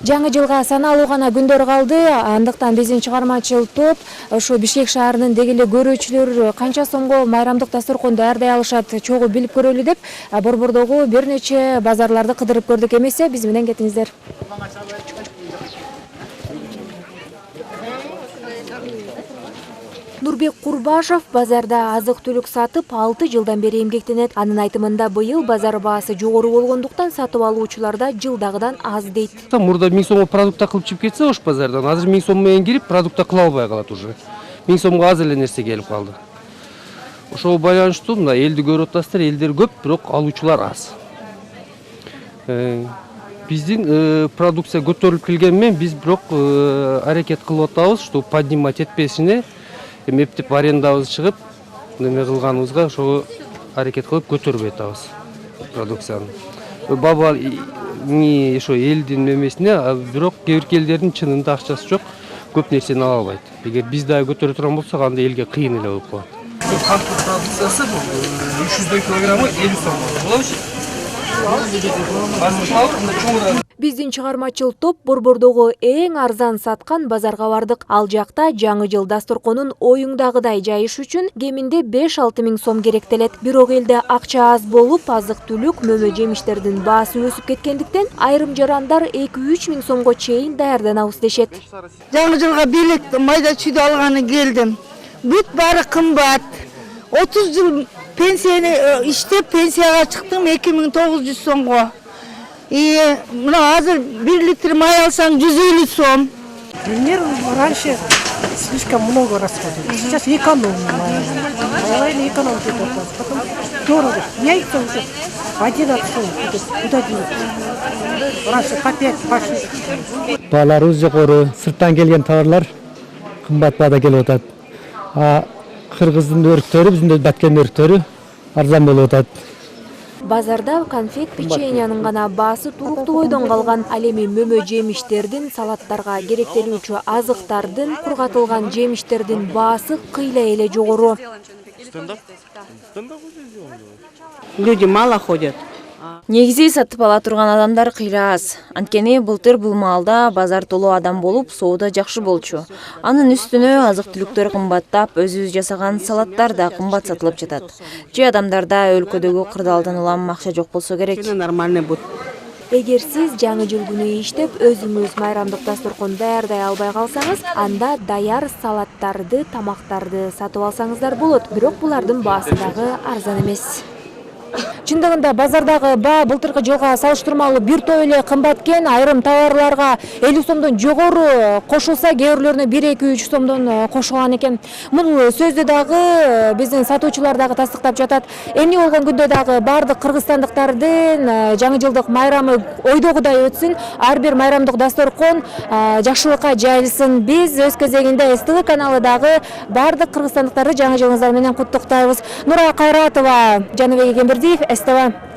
Жаңы жылга саналуу гана күндөр калды. Андыктан биздин чыгармачыл топ ошо Бишкек шаарынын деги эле көрүүчүлөр канча сомго майрамдык дасторконду аардай алышат чогуу билип көрөлү деп Борбордогу бир нече базарларды кыдырып көрдүк. Эмесе биз менен кетиңиздер. Нурбек Курбашев базарда азык-түлүк сатып 6 жылдан бери эмгектенет. Анын айтымында быйыл базар баасы жогору болгондуктан сатып алуучуларда жылдагыдан аз дейт. Мурда 1000 сомго продукта кылып чыгып кетсе ош базардан, азыр 1000 сом менен кирип продукта кыла албай калат уже. 1000 сомго аз эле нерсе келип калды. Ошого байланыштуу мына элди көрүп атасыздар, элдер көп, бирок алуучулар аз. Биздин продукция көтөрүлүп келген менен биз бирок аракет кылып атабыз, что поднимать этпесине эптеп арендабыз чыгып, неме кылганыбызга ошого аракет кылып көтөрүп атабыз продукцияны. Баба ошо элдин немесине, бирок кээ бир элдердин чынында акчасы жок, көп нерсени ала албайт. Эгер биз дагы көтөрө турган болсок, анда элге кыйын эле болуп калат. Картоп продукциясы 300 килограммы 50 сом болобу? Биздин чыгармачыл топ Борбордогу эң арзан саткан базарга бардык. Ал жакта жаңы жыл дасторконун оюңдагыдай жайыш үчүн кеминде 5-6 миң сом керектелет. Бирок элде акча аз болуп, азык-түлүк, мөмө жемиштердин баасы өсүп кеткендиктен айрым жарандар 2-3 миң сомго чейин даярданабыз дешет. Жаңы жылга белек майда чүйдү алганы келдим. Бүт баары кымбат. 30 жыл пенсияны иштеп пенсияга чыктым 2900 сомго. Мына азыр 1 литр май алсаң 150 сом. Пример раньше слишком много расходили. Сейчас экономно. Экономить это. Потом дорого. Яйца уже 11 сом. Куда денуть? Раньше по 5, по 6. Бааларыбыз жогору, сырттан келген товарлар кымбат баада келип атат. Кыргыздын өрүктөрү, биздин баткен өрүктөрү арзан болуп атат. Базарда конфет печеньянын гана баасы туруктуу бойдон калган. Ал эми мөмө жемиштердин, салаттарга керектелүүчү азыктардын, кургатылган жемиштердин баасы кыйла эле жогору. Люди мало ходят. Негизи сатып ала турган адамдар кыйла аз. Анткени былтыр бул маалда базар толуу адам болуп, соода жакшы болчу. Анын үстүнө азык-түлүктөр кымбаттап, өзүбүз жасаган салаттар да кымбат сатылып жатат. Же адамдарда өлкөдөгү кырдаалдан улам акча жок болсо керек. Нормальный будет. Эгер сиз жаңы жыл күнү иштеп, өзүңүз майрамдык дасторкон даярдай албай калсаңыз, анда даяр салаттарды, тамактарды сатып алсаңыздар болот. Бирок булардын баасы дагы арзан эмес. Чындыгында базардагы баа былтыркы жылга салыштырмалуу бир топ эле кымбаткен. Айрым товарларга 50 сомдон жогору кошулса, кээ бирлерине 1-2-3 сомдон кошулган экен. Бул сөздү дагы биздин сатуучулар дагы тастыктап жатат. Эмне болгон күндө дагы бардык кыргызстандыктардын жаңы жылдык майрамы ойдогудай өтсүн. Ар бир майрамдык дасторкон жакшылыкка жайылсын. Биз өз кезегинде СТВ каналы дагы бардык кыргызстандыктарды жаңы жылыңыздар менен куттуктайбыз. Нура Кайратова, Жаныбек Эмбердиев, СТВ.